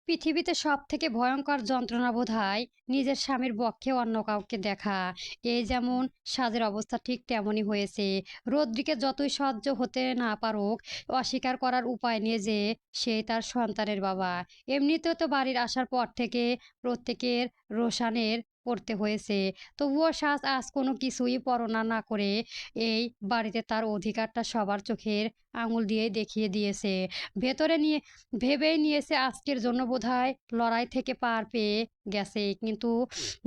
পৃথিবীতে সবথেকে ভয়ঙ্কর যন্ত্রণা বোধহয় নিজের স্বামীর বক্ষে অন্য কাউকে দেখা। এই যেমন সাজের অবস্থা ঠিক তেমনই হয়েছে। রদ্রিকে যতই সহ্য হতে না পারুক, অস্বীকার করার উপায় নিয়ে যে সে তার সন্তানের বাবা। এমনিতেও তো বাড়ির আসার পর থেকে প্রত্যেকের রোশানের পড়তে হয়েছে। তবুও সাজ আজ কোনো কিছুই পরোয়া না করে এই বাড়িতে তার অধিকারটা সবার চোখের আঙুল দিয়ে দেখিয়ে দিয়েছে। ভেতরে নিয়ে ভেবেই নিয়েছে আজকের জন্য বোধহয় লড়াই থেকে পার পেয়ে গেছে, কিন্তু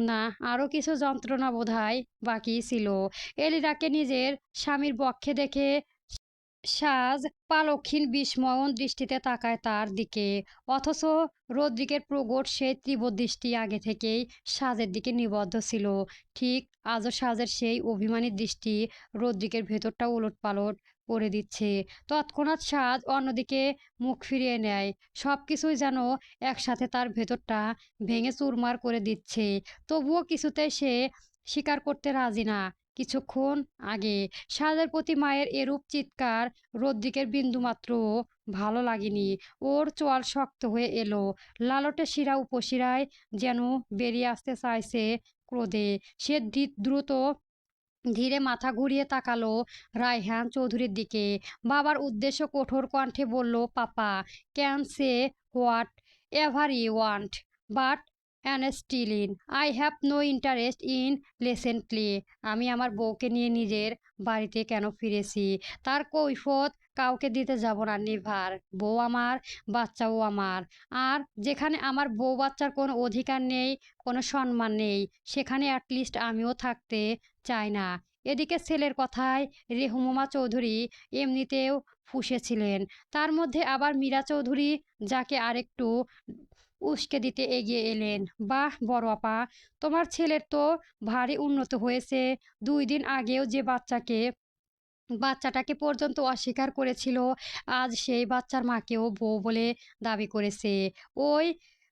না, আরো কিছু যন্ত্রণা বোধহয় বাকি ছিল। এলিরাকে নিজের স্বামীর বক্ষে দেখে সাজ পালক্ষীন বিস্ময়ন দৃষ্টিতে তাকায় তার দিকে। অথচ রদ্রিকের প্রগট সেই তীব্র দৃষ্টি আগে থেকেই সাজের দিকে নিবদ্ধ ছিল। ঠিক আজও সাজের সেই অভিমানী দৃষ্টি রদ্রিকের ভেতরটা উলটপালট করে দিচ্ছে। তৎক্ষণাৎ সাজ অন্যদিকে মুখ ফিরিয়ে নেয়। সব কিছুই যেন একসাথে তার ভেতরটা ভেঙে চুরমার করে দিচ্ছে। তবুও কিছুতেই সে স্বীকার করতে রাজি না। কিছুক্ষণ আগে সাজের প্রতি মায়ের এরূপ চিৎকার রদ্রিকের বিন্দুমাত্র ভালো লাগেনি। ওর চোয়াল শক্ত হয়ে এলো, লালটে শিরা উপশিরায় যেন বেরিয়ে আসতে চাইছে ক্রোধে। সে দ্রুত ধীরে মাথা ঘুরিয়ে তাকালো রায়হান চৌধুরীর দিকে। বাবার উদ্দেশ্য কঠোর কণ্ঠে বলল, papa can say whatever you want, but honestly I have no interest in recently. আমি আমার বউকে নিয়ে নিজের বাড়িতে কেন ফিরেছি তার কৈফত কাউকে দিতে যাব না, নেভার। বউ আমার, বাচ্চাও আমার। আর যেখানে আমার বউ বাচ্চার কোনো অধিকার নেই, কোনো সম্মান নেই, সেখানে অ্যাটলিস্ট আমিও থাকতে চাই না। এদিকে ছেলের কথায় রেহুমা চৌধুরী এমনিতেও ফুঁসেছিলেন। তার মধ্যে আবার মীরা চৌধুরী, যাকে আরেকটু উস্কে দিতে এগিয়ে এলেন। বাহ বড় আপা, তোমার ছেলের তো ভারী উন্নত হয়েছে। 2 দিন আগেও যে বাচ্চাটাকে পর্যন্ত অস্বীকার করেছিল, আজ সেই বাচ্চার মাকেও বউ বলে দাবি করেছে। ওই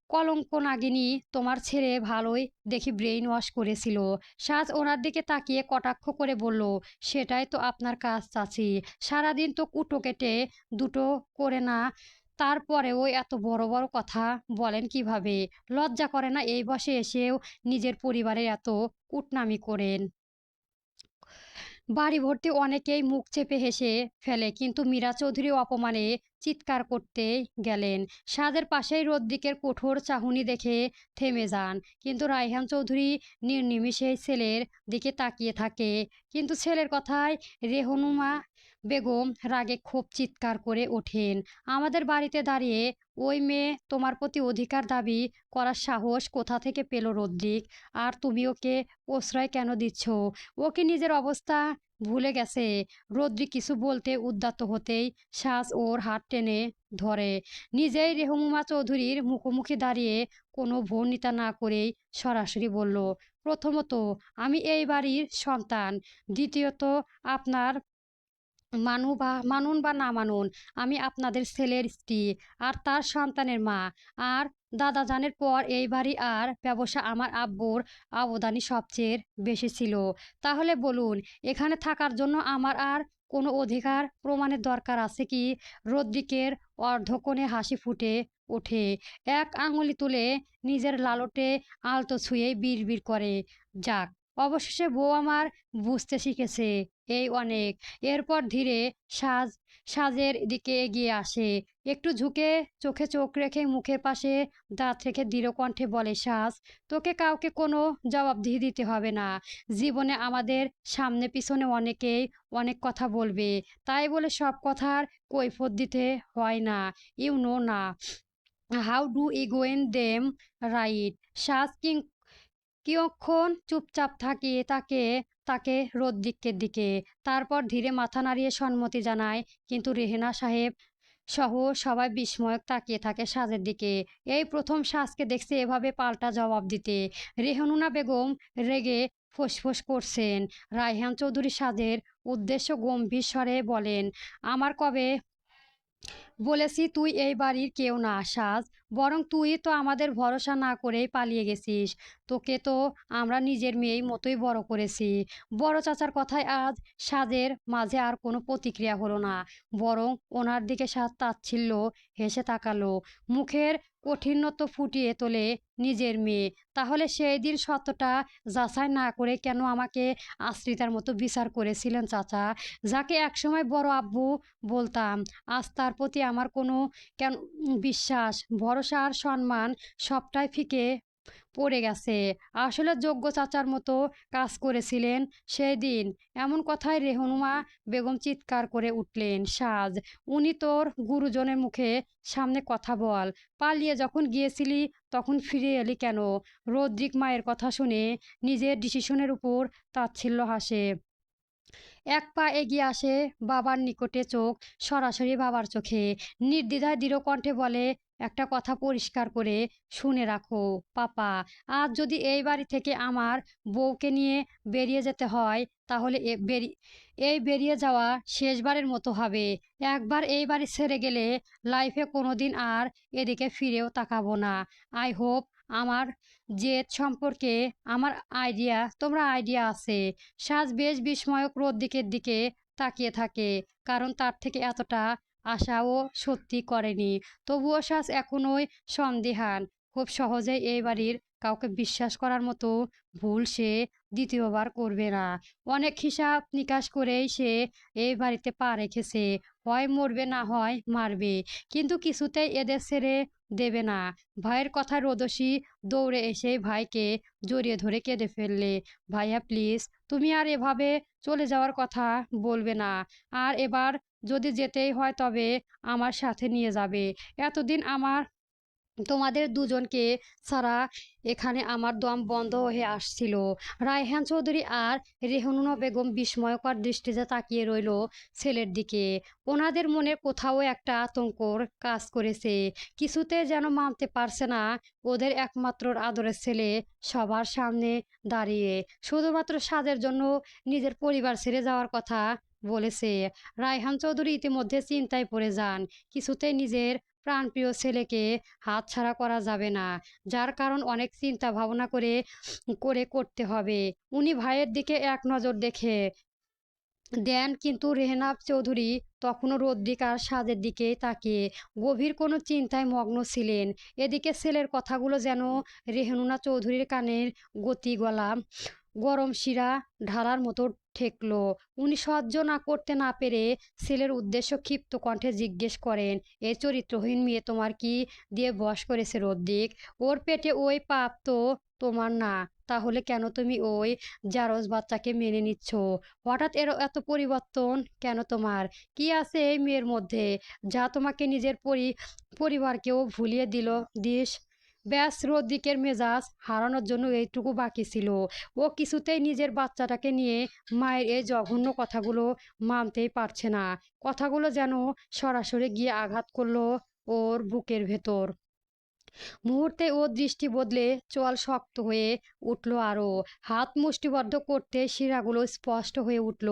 কলঙ্ক নাগিনী তোমার ছেলে ভালোই দেখি ব্রেইন ওয়াশ করেছিল। সাজ ওনার দিকে তাকিয়ে কটাক্ষ করে বলল, সেটাই তো আপনার কাজ চাচি। সারাদিন তো কুটো কেটে দুটো করে না, তারপরেও এত বড় বড় কথা বলেন কিভাবে? লজ্জা করে না এই বয়সে এসেও নিজের পরিবারের এত কুটনামি করেন? বাড়ি ভর্তি অনেকেই মুখ চেপে হেসে ফেলে, কিন্তু মীরা চৌধুরী অপমানে চিৎকার করতে গেলেন। সাদের পাশেই রদ্রিকের কঠোর চাহনি দেখে থেমে যান, কিন্তু রায়হান চৌধুরী নির্নিমিষেই ছেলের দিকে তাকিয়ে থাকে। কিন্তু ছেলের কথায় রেহনুমা বেগম রাগে খুব চিৎকার করে ওঠেন, আমাদের বাড়িতে দাঁড়িয়ে ওই মেয়ে তোমার প্রতি অধিকার দাবি করার সাহস কোথা থেকে পেল রদ্রিক? আর তুমি ওকে প্রশ্রয় কেন দিচ্ছ? ও কি নিজের অবস্থা ভুলে গেছে? রদ্রি কিছু বলতে উদ্যত হতেই সাজ ওর হাত টেনে ধরে। নিজেই রেহমুমা চৌধুরীর মুখোমুখি দাঁড়িয়ে কোনো ভর্ণিতা না করেই সরাসরি বলল, প্রথমত আমি এই বাড়ির সন্তান, দ্বিতীয়ত আপনার মানুন বা না মানুন, আমি আপনাদের ছেলের স্ত্রী আর তার সন্তানের মা। আর দাদাজানের পর এই বাড়ি আর ব্যবসা আমার আব্বুর অবদানই সবচেয়ে বেশি ছিল। তাহলে বলুন, এখানে থাকার জন্য আমার আর কোনো অধিকার প্রমাণের দরকার আছে কি? রদ্রিকের অর্ধকোণে হাসি ফুটে ওঠে। এক আঙুলি তুলে নিজের লালটে আলতো ছুঁয়ে বিড়বিড় করে, যাক, অবশেষে বউ আমার বুঝতে শিখেছে, এই অনেক। এরপর ধীরে সাজ সাজের দিকে এগিয়ে আসে, একটু ঝুঁকে চোখে চোখ রেখে মুখের পাশে দাঁত রেখে দৃঢ় কণ্ঠে বলে, সাজ, তোকে কাউকে কোনো জবাবদিহি দিতে হবে না। জীবনে আমাদের সামনে পিছনে অনেকেই অনেক কথা বলবে, তাই বলে সব কথার কৈফিয়ত দিতে হয় না। ইউ নো না হাউ ডু ইগোয়েন দেম, রাইট? সাজ কিয়ৎক্ষণ চুপচাপ থাকিয়ে তাকে তাকে রদ্রিকের দিকে, তারপর ধীরে মাথা নাড়িয়ে সম্মতি জানায়। কিন্তু রেহেনা সাহেব সহ সবাই বিস্ময়ক তাকিয়ে থাকে সাজের দিকে। এই প্রথম সাজকে দেখছে এভাবে পাল্টা জবাব দিতে। রেহনুনা বেগম রেগে ফোঁস করছেন। রায়হান চৌধুরী সাজের উদ্দেশ্য গম্ভীর স্বরে বলেন, আমার কবে বলেছি তুই এই বাড়ির কেউ না সাজ? বরং তুই তো আমাদের ভরসা না করেই পালিয়ে গেছিস। তোকে তো আমরা নিজের মেয়েই মতোই বড় করেছি। বড় চাচার কথায় আজ সাজের মাঝে আর কোনো প্রতিক্রিয়া হলো না, বরং ওনার দিকে সাজ তাচ্ছিল্য হেসে তাকালো। মুখের কঠিনত্ব ফুটিয়ে তোলে নিজের মেয়ে। তাহলে সেই দিন সত্যটা যাচাই না করে কেন আমাকে আশ্রিতার মতো বিচার করেছিলেন চাচা? যাকে একসময় বড় আব্বু বলতাম, আজ তার প্রতি আমার কোনো কেন বিশ্বাস, ভরসা আর সম্মান সবটাই ফিকে পড়ে গেছে। আসলে যোগ্য চাচার মতো কাজ করেছিলেন সেই দিন। এমন কথায় রেহনুমা বেগম চিৎকার করে উঠলেন, সাজ, উনি তোর গুরুজনের মুখে সামনে কথা বল। পালিয়ে যখন গিয়েছিলি তখন ফিরে এলি কেন? রদ্রিক মায়ের কথা শুনে নিজের ডিসিশনের উপর তাচ্ছিল্য হাসে। এক পা এগিয়ে আসে বাবার নিকটে, চোখ সরাসরি বাবার চোখে, নির্দ্বিধায় দৃঢ় কণ্ঠে বলে, একটা কথা পরিষ্কার করে শুনে রাখো পাপা, আজ যদি এই বাড়ি থেকে আমার বউকে নিয়ে বেরিয়ে যেতে হয় তাহলে এই বেরিয়ে যাওয়া শেষবারের মতো হবে। একবার এই বাড়ি ছেড়ে গেলে লাইফে কোনোদিন আর এদিকে ফিরেও তাকাবো না। আই হোপ আমার জেদ সম্পর্কে তোমরা আইডিয়া আছে। সাজ বেশ বিস্ময়ক রোদ্দিকের দিকে তাকিয়ে থাকে, কারণ তার থেকে এতটা আশাও সত্যি করেনি। তবুও সাজ এখনোই সন্দিহান। খুব সহজেই এই বাড়ির কাউকে বিশ্বাস করার মতো ভুল সে দ্বিতীয়বার করবে না। অনেক হিসাব নিকাশ করেই সে এই বাড়িতে পা রেখেছে। হয় মরবে, না হয় মারবে, কিন্তু কিছুতেই এদের ছেড়ে দেবে না। ভাইয়ের কথায় রোদসী দৌড়ে এসে ভাইকে জড়িয়ে ধরে কেঁদে ফেললে। ভাইয়া প্লিজ, তুমি আর এভাবে চলে যাওয়ার কথা বলবে না। আর এবার যদি যেতেই হয় তবে আমার সাথে নিয়ে যাবে। এতদিন তোমাদের দুজনকে ছাড়া এখানে আমার দম বন্ধ হয়ে আসছিল। রায়হান চৌধুরী আর রেহনুনা বেগম বিস্ময়কর দৃষ্টিতে তাকিয়ে রইল ছেলের দিকে। ওনাদের মনে কোথাও একটা আতঙ্কর কাজ করেছে। কিছুতে যেন মানতে পারছে না ওদের একমাত্র আদরের ছেলে সবার সামনে দাঁড়িয়ে শুধুমাত্র সাজের জন্য নিজের পরিবার ছেড়ে যাওয়ার কথা বলেছে। রায়হান চৌধুরী ইতিমধ্যে চিন্তায় পড়ে যান। কিছুতেই নিজের প্রাণপ্রিয় ছেলেকে হাতছাড়া করা যাবে না, যার কারণ অনেক চিন্তা ভাবনা করে করে করতে হবে। উনি ভাইয়ের দিকে এক নজর দেখে দেন, কিন্তু রেহনাব চৌধুরী তখনও রদ্রিক আর সাজের দিকে তাকিয়ে গভীর কোনো চিন্তায় মগ্ন ছিলেন। এদিকে ছেলের কথাগুলো যেন রেহনুনা চৌধুরীর কানের গরম শিরা ঢালার মতো ঠেকলো। উনি সহ্য না করতে না পেরে ছেলের উদ্দেশ্য ক্ষিপ্ত কণ্ঠে জিজ্ঞেস করেন, এই চরিত্রহীন মেয়ে তোমার কি দিয়ে বশ করেছে রদ্রিক? ওর পেটে ওই পাপ তো তোমার না, তাহলে কেন তুমি ওই জারজ বাচ্চাকে মেনে নিচ্ছ? হঠাৎ এত পরিবর্তন কেন তোমার? কি আছে এই মেয়ের মধ্যে যা তোমাকে নিজের পরিবারকেও ভুলিয়ে দিস? ব্যাস, রদ্রিকের মেজাজ হারানোর জন্য এইটুকু বাকি ছিল। ও কিছুতেই নিজের বাচ্চাটাকে নিয়ে মায়ের এই জঘন্য কথাগুলো মানতেই পারছে না। কথাগুলো যেন সরাসরি গিয়ে আঘাত করলো ওর বুকের ভেতর। মুহূর্তে ওর দৃষ্টি বদলে চোয়াল শক্ত হয়ে উঠল আরও। হাত মুষ্টিবদ্ধ করতে শিরাগুলো স্পষ্ট হয়ে উঠল।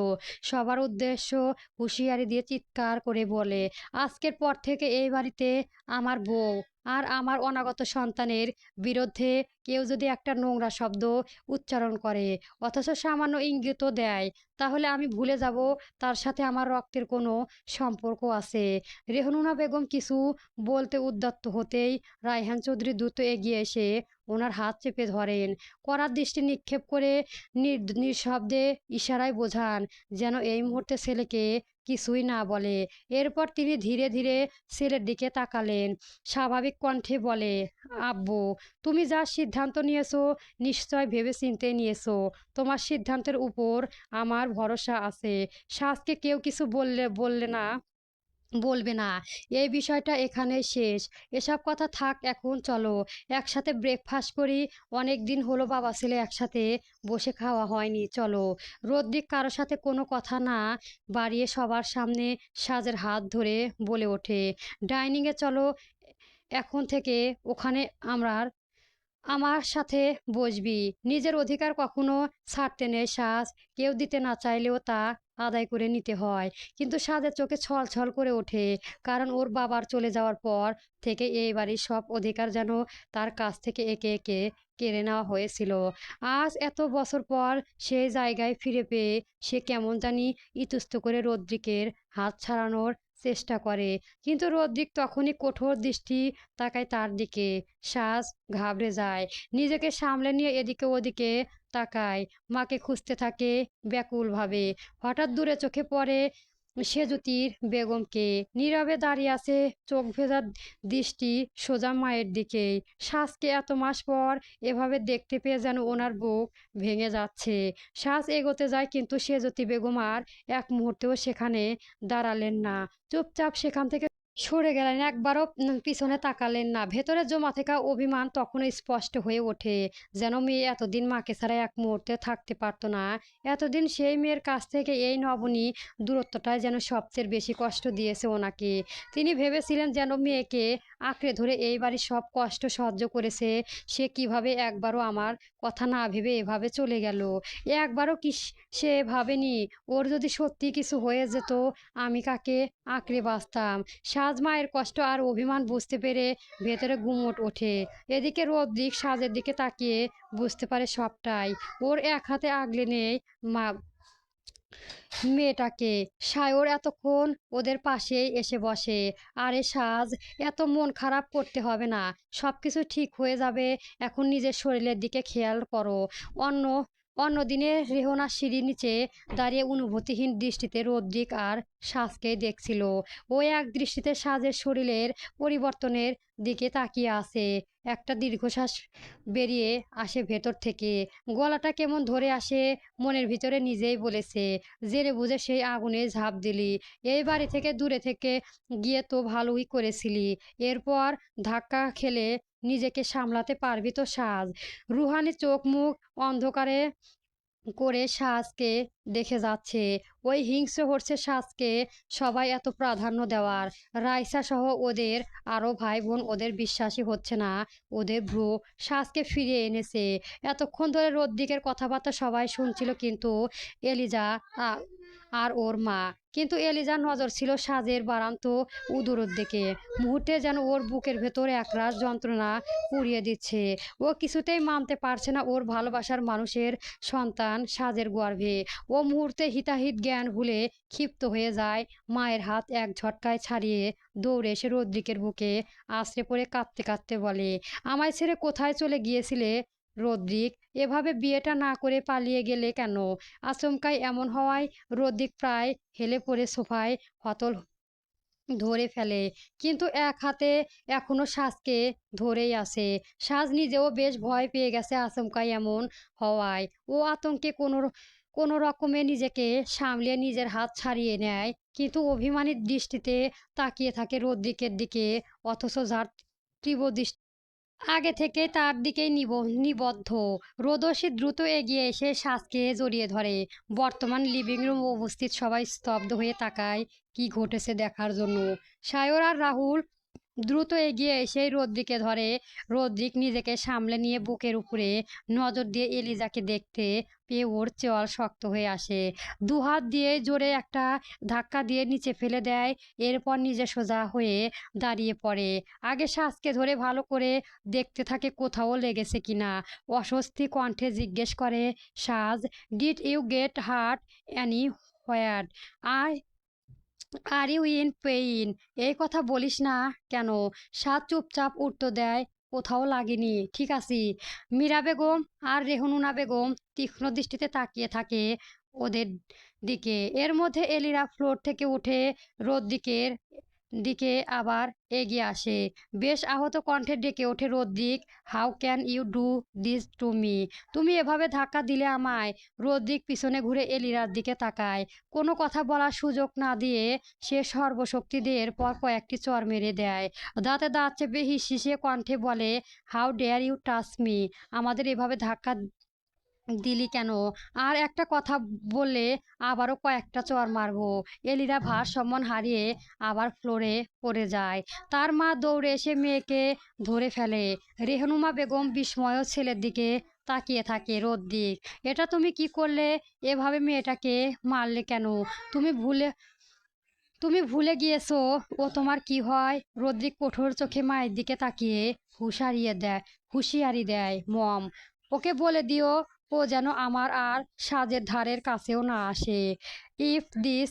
সবার উদ্দেশ্য হুঁশিয়ারি দিয়ে চিৎকার করে বলে, আজকের পর থেকে এই বাড়িতে আমার বউ আর আমার অনাগত সন্তানের বিরুদ্ধে কেউ যদি একটা নোংরা শব্দ উচ্চারণ করে, অথচ সামান্য ইঙ্গিতও দেয়, তাহলে আমি ভুলে যাব তার সাথে আমার রক্তের কোনো সম্পর্ক আছে। রেহনুনা বেগম কিছু বলতে উদ্যত হতেই রায়হান চৌধুরী দ্রুত এগিয়ে এসে ওনার হাত চেপে ধরেন। কড়া দৃষ্টি নিক্ষেপ করে নিঃশব্দে ইশারায় বোঝান যেন এই মুহূর্তে ছেলেকে কিছুই না বলে। এরপর তিনি ধীরে ধীরে ছেলের দিকে তাকালেন, স্বাভাবিক কণ্ঠে বলে, আব্বু, তুমি যা সিদ্ধান্ত নিয়েছো নিশ্চয় ভেবেচিন্তে নিয়েছো। তোমার সিদ্ধান্তের উপর আমার ভরসা আছে। সাজকে কেউ কিছু বলবে না। এই বিষয়টা এখানেই শেষ। এসব কথা থাক, এখন চলো একসাথে ব্রেকফাস্ট করি। অনেক দিন হলো বাবা ছেলে একসাথে বসে খাওয়া হয়নি, চলো। রদ্রিক কারোর সাথে কোনো কথা না বাড়িয়ে সবার সামনে সাজের হাত ধরে বলে ওঠে, ডাইনিংয়ে চলো, এখন থেকে ওখানে আমার সাথে বসবি। নিজের অধিকার কখনো ছাড়তে নেই সাজ। কেউ দিতে না চাইলেও তা আদায় করে নিতে হয়। কিন্তু সাজের চোখে ছল ছল করে ওঠে, কারণ ওর বাবার চলে যাওয়ার পর থেকে এই বাড়ির সব অধিকার যেন তার কাছ থেকে একে একে কেড়ে নেওয়া হয়েছিল। আজ এত বছর পর সেই জায়গায় ফিরে পেয়ে সে কেমন জানি ইতস্ত করে রদ্রিকের হাত ছাড়ানোর চেষ্টা করে, কিন্তু রদ্রিক তখনই কঠোর দৃষ্টি তাকায় তার দিকে। সাজ ঘাবড়ে যায়, নিজেকে সামলে নিয়ে এদিকে ওদিকে তাকায়, মাকে খুঁজতে থাকে ব্যাকুলভাবে। হঠাৎ দূরে চোখে পড়ে সেজুতির বেগমকে, নীরবে দাঁড়িয়ে আছে, চোখ ভেজা দৃষ্টি সোজা মায়ের দিকেই। সাজকে এত মাস পর এভাবে দেখতে পেয়ে যেন ওনার বুক ভেঙে যাচ্ছে। সাজ এগোতে যায়, কিন্তু সেজুতি বেগম আর এক মুহূর্তেও সেখানে দাঁড়ালেন না। চুপচাপ সেখান থেকে সরে গেলেন, একবারও পিছনে তাকালেন না। ভেতরে জমা থাকা অভিমান তখনও স্পষ্ট হয়ে ওঠে, যেন মেয়ে এতদিন মাকে ছাড়া এক মুহূর্তে থাকতে পারতো না। এতদিন সেই মেয়ের কাছ থেকে এই নবনী দূরত্বটাই যেন সবচেয়ে বেশি কষ্ট দিয়েছে ওনাকে। তিনি ভেবেছিলেন যেন মেয়েকে আঁকড়ে ধরে এই বাড়ির সব কষ্ট সহ্য করেছে, সে কিভাবে একবারও আমার কথা না ভেবে এভাবে চলে গেল। একবারও কি সে ভাবেনি ওর যদি সত্যি কিছু হয়ে যেত, আমি কাকে আঁকড়ে বাঁচতাম। সাজ মায়ের কষ্ট আর অভিমান বুঝতে পেরে ভেতরে গুমোট ওঠে। এদিকে রদ্রিক সাজের দিকে তাকিয়ে বুঝতে পারে সবটাই। ওর এক হাতে আগলে নেই মা মেয়েটাকে। সায়র এতক্ষণ ওদের পাশেই এসে বসে। আরে সাজ, এত মন খারাপ করতে হবে না, সবকিছু ঠিক হয়ে যাবে। এখন নিজের শরীরের দিকে খেয়াল করো। অন্য অন্যদিনে রেহনা সিঁড়ির নিচে দাঁড়িয়ে অনুভূতিহীন দৃষ্টিতে রদ্রিক আর সাজকে দেখছিল। ও এক দৃষ্টিতে সাজের শরীরের পরিবর্তনের দিকে তাকিয়ে আছে। একটা দীর্ঘশ্বাস বেরিয়ে আসে ভেতর থেকে, গলাটা কেমন ধরে আসে। মনের ভিতরে নিজেই বলেছে, জেনে বুঝে সেই আগুনে ঝাঁপ দিলি, এই বাড়ি থেকে দূরে থেকে গিয়ে তো ভালোই করেছিলি। এরপর ধাক্কা খেলে নিজেকে সামলাতে পারবি তো সাজ। রুহানি চোখ মুখ অন্ধকারে করে সাজকে দেখে যাচ্ছে। ওই হিংস্র হচ্ছে সাজকে সবাই এত প্রাধান্য দেওয়ার। রাইসা সহ ওদের আরো ভাই বোন ওদের বিশ্বাসই হচ্ছে না ওদের ভ্রু সাজকে ফিরিয়ে এনেছে। এতক্ষণ ধরে রদ্রিকের কথাবার্তা সবাই শুনছিল, কিন্তু এলিজা আর ওর মা। কিন্তু এলিজার নজর ছিল সাজের বারান্ত উদরের দিকে। মুহূর্তে যেন ওর বুকের ভেতরে একরাশ যন্ত্রণা পুড়িয়ে দিচ্ছে। ও কিছুতেই মানতে পারছে না ওর ভালোবাসার মানুষের সন্তান সাজের গর্ভে। ও মুহূর্তে হিতাহিত জ্ঞান ভুলে ক্ষিপ্ত হয়ে যায়। মায়ের হাত এক ঝটকায় ছাড়িয়ে দৌড়ে এসে রদ্রিকের বুকে আছড়ে পড়ে কাঁদতে কাঁদতে বলে, আমায় ছেড়ে কোথায় চলে গিয়েছিলে রদ্রিক? এভাবে বিয়েটা না করে পালিয়ে গেলে কেন? আচমকাই এমন হওয়ায় রদ্রিক প্রায় হেলে পড়ে সোফায় হতল ধরে ফেলে, কিন্তু এক হাতে এখনো সাজকে ধরেই আছে। সাজ নিজেও বেশ ভয় পেয়ে গেছে আচমকাই এমন হওয়ায়। ও আতঙ্কে কোনো রকমে নিজেকে সামলে নিজের হাত ছাড়িয়ে নেয়, কিন্তু অভিমানী দৃষ্টিতে তাকিয়ে থাকে রদ্রিকের দিকে, অথচ যার তীব্র দৃষ্টি আগে থেকে তার দিকেই নিবদ্ধ। রোদসী দ্রুত এগিয়ে এসে সাজকে জড়িয়ে ধরে। বর্তমান লিভিং রুম উপস্থিত সবাই স্তব্ধ হয়ে তাকায় কি ঘটেছে দেখার জন্য। সায়র আর রাহুল দ্রুত এগিয়ে এসে রদ্রিককে ধরে। রদ্রিক নিজেকে সামলে নিয়ে বুকের উপরে নজর দিয়ে এলিজাকে দেখতে পেয়ে ওর চোয়াল শক্ত হয়ে আসে। দুহাত দিয়ে জোরে একটা ধাক্কা দিয়ে নিচে ফেলে দেয়। এরপর নিজে সোজা হয়ে দাঁড়িয়ে পড়ে। আগে সাজকে ধরে ভালো করে দেখতে থাকে কোথাও লেগেছে কিনা। অস্বস্তি কণ্ঠে জিজ্ঞেস করে Saaj, did you get hurt anywhere I? Are you in pain পেইন? এই কথা বলিস না কেন? সাত চুপচাপ উত্তর দেয়, কোথাও লাগেনি, ঠিক আছি। মীরা বেগম আর রেহনুনা বেগম তীক্ষ্ণ দৃষ্টিতে তাকিয়ে থাকে ওদের দিকে। এর মধ্যে এলিরা ফ্লোর থেকে উঠে রদ্রিকের দিকে আবার এগিয়ে আসে। বেশ আহত কণ্ঠে ডেকে ওঠে Rodrick, how can you do this to me? তুমি এভাবে ধাক্কা দিলে আমায়? রদ্রিক পিছনে ঘুরে এলিরার দিকে তাকায়। কোনো কথা বলার সুযোগ না দিয়ে সে সর্বশক্তি দিয়ে এরপর কয়েকটি চড় মেরে দেয়। দাঁতে দাঁত চেপে হিসিয়ে কণ্ঠে বলে, how dare you touch me? আমাদের এভাবে ধাক্কা দিলি কেন? আর একটা কথা বললে আবারও কয়েকটা চড় মারবো। এলিরা ভারসাম্য হারিয়ে আবার ফ্লোরে পড়ে যায়। তার মা দৌড়ে এসে মেয়েকে ধরে ফেলে। রেহনুমা বেগম বিস্ময় ছেলের দিকে তাকিয়ে থাকে। রদ্রিক, এটা তুমি কি করলে? এভাবে মেয়েটাকে মারলে কেন? তুমি ভুলে তুমি ভুলে গিয়েছো ও তোমার কি হয়? রদ্রিক কঠোর চোখে মায়ের দিকে তাকিয়ে হুঁশিয়ারি দেয়, মম, ওকে বলে দিও ও যেন আমার আর সাজের ধারের কাছেও না আসে। If this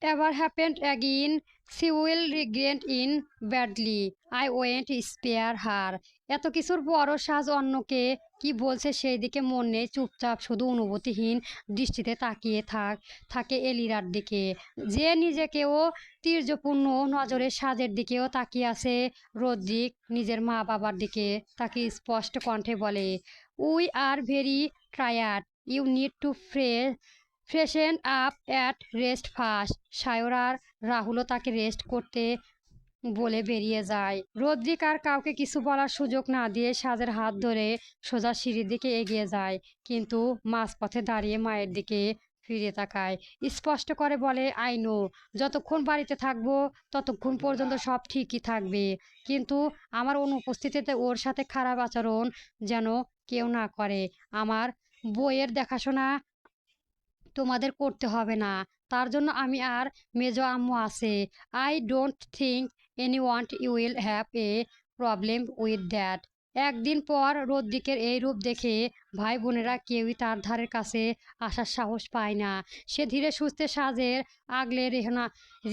ever happened again, she will regret in badly. I won't spare her. এত কিছুর পরও সাজ অন্যকে কি বলছে সেই দিকে মন নেই, চুপচাপ শুধু অনুভূতিহীন দৃষ্টিতে তাকিয়ে থাকে এলিরার দিকে, যে নিজেকেও তীর্যপূর্ণ নজরে সাজের দিকেও তাকিয়ে আছে। রদ্রিক নিজের মা বাবার দিকে তাকে স্পষ্ট কণ্ঠে বলে, we are very tired, you need to freshen up at rest first. Sayar আর রাহুলও তাকে রেস্ট করতে বলে বেরিয়ে যায়। রদ্রিক আর কাউকে কিছু বলার সুযোগ না দিয়ে সাজের হাত ধরে সোজা সিঁড়ির দিকে এগিয়ে যায়, কিন্তু মাঝপথে দাঁড়িয়ে মায়ের দিকে ফিরে তাকায়, স্পষ্ট করে বলে, আই নো, যতক্ষণ বাড়িতে থাকবো ততক্ষণ পর্যন্ত সব ঠিকই থাকবে, কিন্তু আমার অনুপস্থিতিতে ওর সাথে খারাপ আচরণ যেন কেউ না করে। আমার বইয়ের দেখাশোনা তোমাদের করতে হবে না, তার জন্য আমি আর মেজো আম্মু আছে। I don't think anyone will have a problem with that. একদিন পর রদ্রিকের এই রূপ দেখে ভাই বোনেরা কেউই তার ধারের কাছে আসার সাহস পায় না। সে ধীরে সুস্থে সাজের আগলে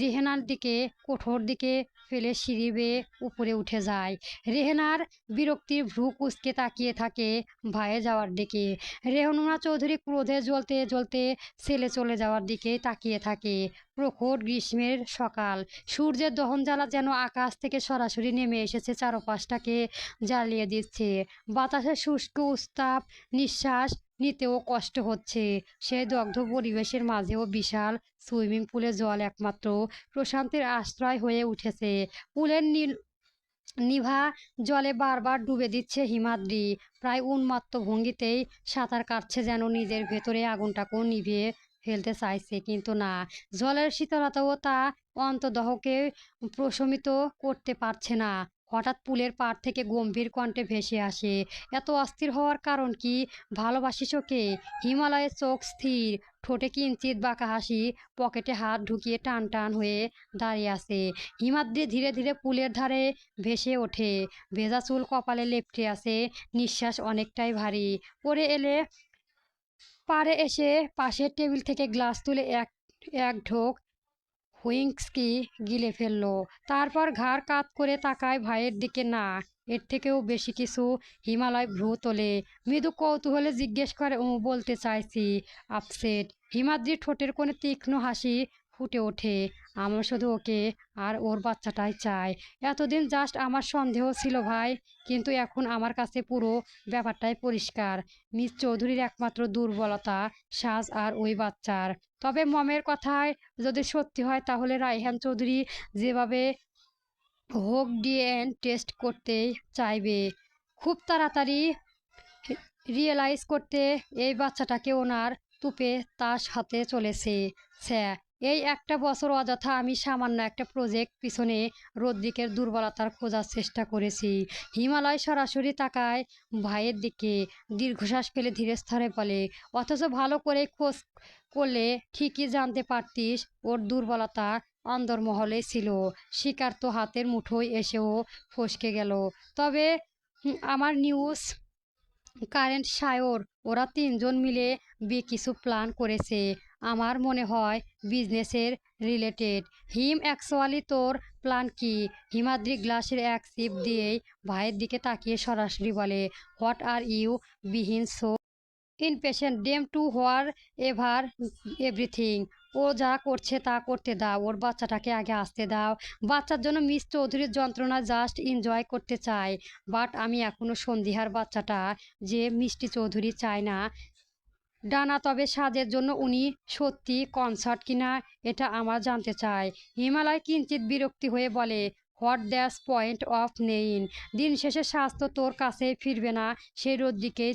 রেহেনার দিকে কোঠর দিকে ফেলে সিঁড়ি বেয়ে উপরে উঠে যায়। রেহেনার বিরক্তির ভ্রু কুঁচকে তাকিয়ে থাকে ভাইয়ে যাওয়ার দিকে। রেহনুরা চৌধুরী ক্রোধে জ্বলতে জ্বলতে ছেলে চলে যাওয়ার দিকে তাকিয়ে থাকে। প্রখর গ্রীষ্মের সকাল, সূর্যের দহনজ্বালা যেন আকাশ থেকে সরাসরি নেমে এসেছে, চারপাশটাকে জ্বালিয়ে দিচ্ছে। বাতাসের শুষ্ক উত্তাপ, নিঃশ্বাস নিতেও কষ্ট হচ্ছে। সেই দগ্ধ পরিবেশের মাঝেও বিশাল সুইমিং পুলের জল একমাত্র প্রশান্তির আশ্রয় হয়ে উঠেছে। পুলের নিভা জলে বারবার ডুবে দিচ্ছে হিমাদ্রি, প্রায় উন্মত্ত ভঙ্গিতেই সাঁতার কাটছে, যেন নিজের ভেতরে আগুনটাকেও নিভিয়ে ফেলতে চাইছে, কিন্তু না, জলের শীতলতাও তা অন্তর্দহকে প্রশমিত করতে পারছে না। হঠাৎ পুলের পাড় থেকে গম্ভীর কণ্ঠে ভেসে আসে, এত অস্থির হওয়ার কারণ কি? ভালোবাসিস ওকে? হিমালয়ের চোখ স্থির, ঠোঁটে কিঞ্চিত বাঁকা হাসি, পকেটে হাত ঢুকিয়ে টান টান হয়ে দাঁড়িয়ে আছে। হিমাদ্রি ধীরে ধীরে পুলের ধারে ভেসে ওঠে, ভেজা চুল কপালে লেপ্টে আছে, নিঃশ্বাস অনেকটাই ভারী। পরে এলে পাড়ে এসে পাশের টেবিল থেকে গ্লাস তুলে এক এক ঢোক হুইস্কি গিলে ফেললো। তারপর ঘাড় কাত করে তাকায় ভাইয়ের দিকে। না, এর থেকেও বেশি কিছু। হিমালয় ভ্রু তোলে, মৃদু কৌতূহলে জিজ্ঞেস করে, ও বলতে চাইছি আপসেট। হিমাদ্রির ঠোঁটের কোণে তীক্ষ্ণ হাসি ফুটে ওঠে, আমার শুধু ওকে আর ওর বাচ্চাটাই চাই। এতদিন জাস্ট আমার সন্দেহ ছিল ভাই, কিন্তু এখন আমার কাছে পুরো ব্যাপারটাই পরিষ্কার। মিস চৌধুরীর একমাত্র দুর্বলতা সাজ আর ওই বাচ্চার। তবে মমের কথায় যদি সত্যি হয়, তাহলে রায়হান চৌধুরী যেভাবে হোক ডিএন টেস্ট করতে চাইবে খুব তাড়াতাড়ি রিয়েলাইজ করতে এই বাচ্চাটাকে ওনার তুপে তাস হাতে চলেছে। স্যার, এই একটা বছর অযথা আমি সামান্য একটা প্রজেক্ট পিছনে রদ্রিকের দুর্বলতার খোঁজার চেষ্টা করেছি। হিমালয় সরাসরি তাকায় ভাইয়ের দিকে, দীর্ঘশ্বাস ফেলে ধীরে স্থিরে বলে, অথচ ভালো করে খোঁজ করলে ঠিকই জানতে পারতিস ওর দুর্বলতা অন্দরমহলে ছিল। শিকার তো হাতের মুঠোয় এসেও ফসকে গেল। তবে আমার নিউজ কারেন্ট সায়র, ওরা তিনজন মিলে কিছু প্ল্যান করেছে। আমার মনে হয় বিজনেসের রিলেটেড। হিম, অ্যাকচুয়ালি তোর প্ল্যান কি? হিমাদ্রি গ্লাসের এক সিপ দিয়েই ভাইয়ের দিকে তাকিয়ে সরাসরি বলে, what are you being so impatient damn to wherever everything. ও যা করছে তা করতে দাও, ওর বাচ্চাটাকে আগে আসতে দাও। বাচ্চার জন্য মিস চৌধুরীর যন্ত্রণা জাস্ট এনজয় করতে চায়, বাট আমি এখনো সন্ধিহার বাচ্চাটা যে মিষ্টি চৌধুরী চায় না ডানা। তবে সাজের জন্য উনি সত্যি কনসার্ট কিনা এটা আমার জানতে চাই। হিমালয় কিঞ্চিত বিরক্তি হয়ে বলে, হোয়াট দ্যাস পয়েন্ট অফ নেইন? দিন শেষে সাজ তো তোর কাছে ফিরবে না, সেই রোদ্রিকে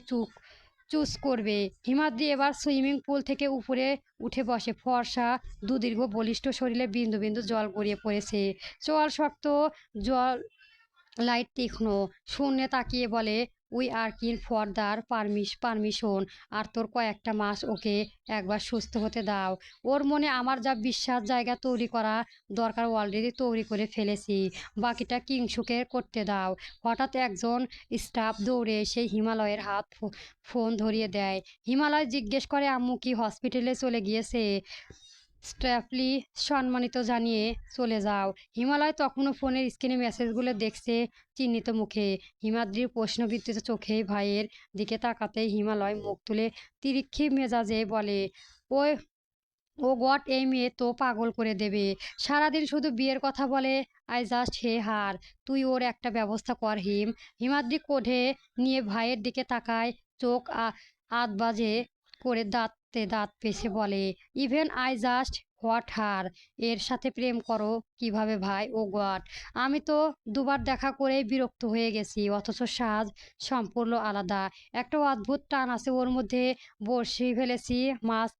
চুজ করবে। হিমাদ্রি এবার সুইমিং পুল থেকে উপরে উঠে বসে, ফর্সা দুদীর্ঘ বলিষ্ঠ শরীরে বিন্দু বিন্দু জল গড়িয়ে পড়েছে, চোয়াল শক্ত, জল লাইট তীক্ষ্ণ। শূন্যে তাকিয়ে বলে, উই আর কিন ফর দ্য পারমিশন। আর তোর কয়েকটা মাস ওকে একবার সুস্থ হতে দাও। ওর মনে আমার যা বিশ্বাস জায়গা তৈরি করা দরকার অলরেডি তৈরি করে ফেলেছি, বাকিটা কিংসুকে করতে দাও। হঠাৎ একজন স্টাফ দৌড়ে এসে হিমালয়ের হাত ফোন ধরিয়ে দেয়। হিমালয় জিজ্ঞেস করে, আম্মু কি হসপিটালে চলে গিয়েছে? স্ট্র্যাপলি সম্মানিত জানিয়ে চলে যাও। হিমালয় তখনও ফোনের স্ক্রিনে মেসেজগুলো দেখছে চিহ্নিত মুখে। হিমাদ্রির প্রশ্নবিদ্ধ চোখে ভাইয়ের দিকে তাকাতেই হিমালয় মুখ তুলে তিরিক্ষি মেজাজে বলে, ওই ও গড, এই মেয়ে তো পাগল করে দেবে। সারাদিন শুধু বিয়ের কথা বলে। আই জাস্ট হে হার। তুই ওর একটা ব্যবস্থা কর হিমাদ্রি কোঠে নিয়ে ভাইয়ের দিকে তাকায়, চোখ আধ বাজে করে দাঁতে দাঁত পেছে বলে, even I just what her. এর সাথে প্রেম করো কিভাবে ভাই? ও গড, আমি তো দুবার দেখা করেই বিরক্ত হয়ে গেছি, অথচ সাজ সম্পূর্ণ আলাদা। একটা অদ্ভুত টান আছে ওর মধ্যে। বড়শি ফেলেছি, মাছ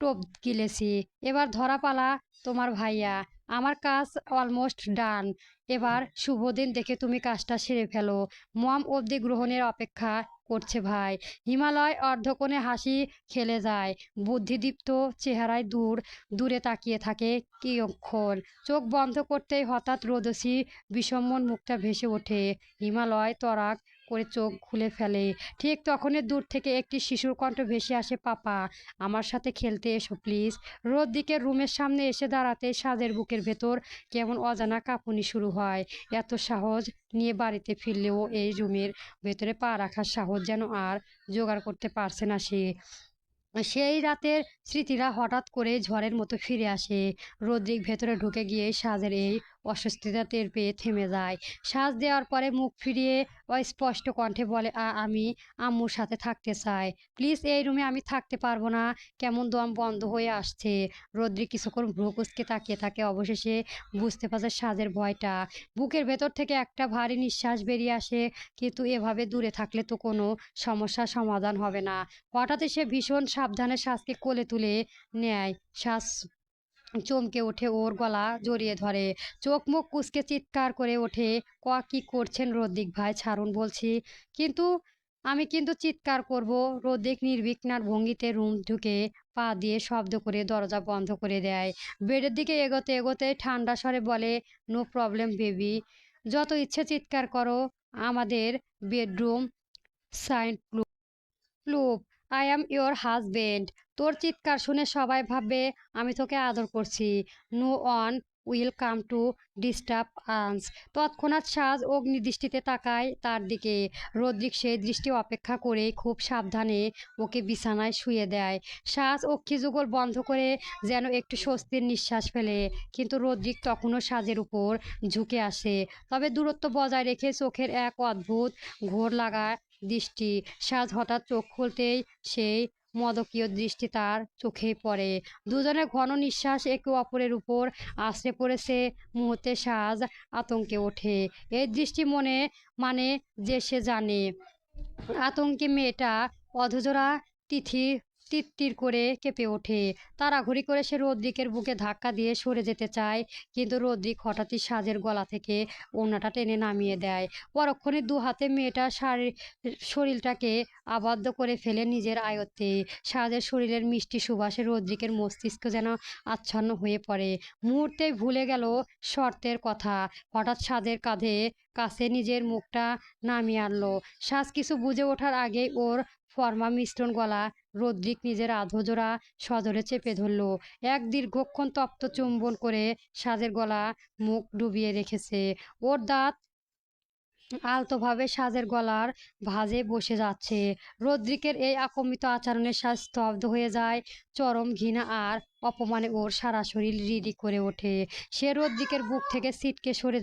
টোপ গিলেছি, এবার ধরা পালা তোমার ভাইয়া। আমার কাজ অলমোস্ট ডান। এবার শুভ দিন দেখে তুমি কাজটা সেরে ফেলো। মম অবধি গ্রহণের অপেক্ষা করছে ভাই। হিমালয় অর্ধকোণে হাসি খেলে যায়। বুদ্ধিদীপ্ত চেহারায় দূরে তাকিয়ে থাকে কিয়ক্ষণ। চোখ বন্ধ করতেই হঠাৎ রোদসী বিষম্মন মুখটা ভেসে ওঠে। হিমালয় তরাক করে চোখ খুলে ফেলে। ঠিক তখনই দূর থেকে একটি শিশুর কণ্ঠ ভেসে আসে, পাপা আমার সাথে খেলতে এসো প্লিজ। রোদ দিকের রুমের সামনে এসে দাঁড়াতে সাজের বুকের ভেতর কেমন অজানা কাঁপুনি শুরু হয়। এত সাহস নিয়ে বাড়িতে ফিরলেও এই রুমের ভেতরে পা রাখার সাহস যেন আর জোগাড় করতে পারছে না সে। সেই রাতের স্মৃতিরা হঠাৎ করে ঝড়ের মতো ফিরে আসে। রদ্রিক ভেতরে ঢুকে গিয়ে সাজের এই অস্বস্তিটা টের পেয়ে থেমে যায়। সাজ দেওয়ার পরে মুখ ফিরিয়ে অস্পষ্ট কণ্ঠে বলে, আমি আম্মুর সাথে থাকতে চাই। প্লিজ, এই রুমে আমি থাকতে পারবো না। কেমন দম বন্ধ হয়ে আসছে। রদ্রিক কিছুক্ষণ ভ্রু কুঁচকে তাকিয়ে থাকে, অবশেষে বুঝতে পারছে সাজের ভয়টা। বুকের ভেতর থেকে একটা ভারী নিঃশ্বাস বেরিয়ে আসে। কিন্তু এভাবে দূরে থাকলে তো কোনো সমস্যার সমাধান হবে না। হঠাৎই সে ভীষণ সাবধানে শ্বাসকে কোলে তুলে নেয়। শ্বাস চমকে ওঠে, ওর গলা জড়িয়ে ধরে, চোখ মুখ কুঁচকে চিৎকার করে ওঠে, কি করছেন রদ্রিক ভাই, ছাড়ুন বলছি। কিন্তু আমি কিন্তু চিৎকার করব। রদ্রিক নির্বিঘ্নার ভঙ্গিতে রুম ঢুকে পা দিয়ে শব্দ করে দরজা বন্ধ করে দেয়। বেডের দিকে এগোতে এগোতে ঠান্ডা স্বরে বলে, নো প্রবলেম বেবি, যত ইচ্ছে চিৎকার করো। আমাদের bedroom soundproof, I am your husband. তোর চিৎকার শুনে সবাই ভাববে আমি তোকে আদর করছি। No one will come to disturb us. তৎক্ষণাৎ সাজ অগ্নিদৃষ্টিতে তাকায় তার দিকে। রদ্রিক সেই দৃষ্টি অপেক্ষা করে খুব সাবধানে ওকে বিছানায় শুয়ে দেয়। সাজ অক্ষি যুগল বন্ধ করে যেন একটু স্বস্তির নিঃশ্বাস ফেলে। কিন্তু রদ্রিক তখনও সাজের উপর ঝুঁকে আসে, তবে দূরত্ব বজায় রেখে চোখের এক অদ্ভুত ঘোর লাগা দৃষ্টি। সাজ হঠাৎ চোখ খুলতেই সেই মদকীয় দৃষ্টি তার চোখে পড়ে। দুজনে ঘন নিঃশ্বাস একে অপরের উপর আশ্রে পড়েছে। মুহূর্তে সাজ আতঙ্কে ওঠে। এই দৃষ্টি মানে যে সে জানে। আতঙ্কে মেয়েটা অধৈর্যরা তিথি তিত্তির করে কেঁপে ওঠে। তাড়াহুড়ি করে সে রদ্রিকের বুকে ধাক্কা দিয়ে সরে যেতে চায়, কিন্তু রদ্রিক হঠাৎই সাজের গলা থেকে ওড়নাটা টেনে নামিয়ে দেয়। পরক্ষণে দু হাতে মেয়েটার শরীরটাকে আবদ্ধ করে ফেলে নিজের আয়ত্তে। সাজের শরীরের মিষ্টি সুবাসে রদ্রিকের মস্তিষ্ক যেন আচ্ছন্ন হয়ে পড়ে। মুহূর্তেই ভুলে গেল শর্তের কথা। হঠাৎ সাজের কাছে নিজের মুখটা নামিয়ে আনলো। সাজ কিছু বুঝে ওঠার আগেই ওর ফর্মা মিশ্রণ গলা রদ্রিক নিজের আধজোড়া সজোরে চেপে ধরল। এক দীর্ঘক্ষণ তপ্ত চুম্বন করে সাজের গলা মুখ ডুবিয়ে রেখেছে। ওর দাঁত আলতোভাবে সাজের গলার ভাঁজে বসে যাচ্ছে। রদ্রিকের এই আক্রমিত আচরণে সাজ স্তব্ধ হয়ে যায়। চরম ঘৃণা আর অপমানে ওর সারা শরীর রিরি করে ওঠে। সে রদ্রিকের বুক থেকে ছিটকে সরে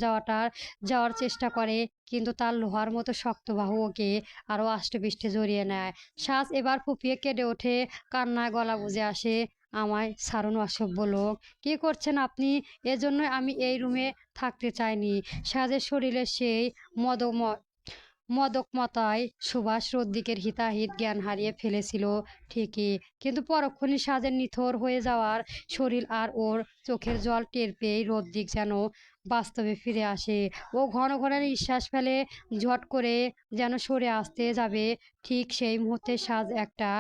যাওয়ার চেষ্টা করে, কিন্তু তার লোহার মতো শক্ত বাহু ওকে আরও আষ্টেপৃষ্ঠে জড়িয়ে নেয়। সাজ এবার ফুঁপিয়ে কেঁদে ওঠে, কান্নায় গলা বুজে আসে। আমায় ছাড়ুন অসভ্য লোক, কী করছেন আপনি? এজন্যই আমি এই রুমে থাকতে চাইনি। সাজের শরীরে সেই মদম মদকমতায় সুভাষ রদ্রিকের হিতাহিত জ্ঞান হারিয়ে ফেলেছিল ঠিকই, কিন্তু পরক্ষণে সাজের নিথর হয়ে যাওয়ার শরীর আর ওর চোখের জল টের পেয়ে রদ্রিক যেন বাস্তবে ফিরে আসে। ও ঘন ঘন নিঃশ্বাস ফেলে, ঝট করে যেন সরে আসতে যাবে। ঠিক সেই মুহূর্তে সাজ একটা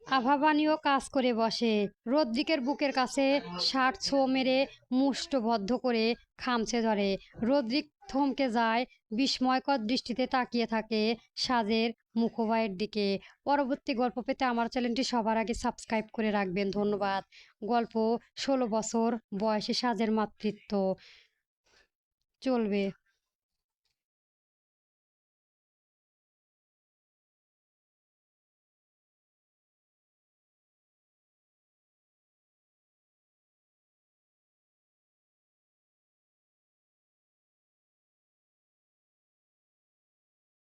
আভাবাণীও কাজ করে বসে। রদ্রিকের বুকের কাছে ষাট ছো মেরে মুষ্টবদ্ধ করে খামচে ধরে। রদ্রিক থমকে যায়, বিস্ময়কর দৃষ্টিতে তাকিয়ে থাকে সাজের মুখোভাইয়ের দিকে। পরবর্তী গল্প পেতে আমার চ্যানেলটি সবার আগে সাবস্ক্রাইব করে রাখবেন। ধন্যবাদ। গল্প ১৬ বছর বয়সে সাজের মাতৃত্ব চলবে।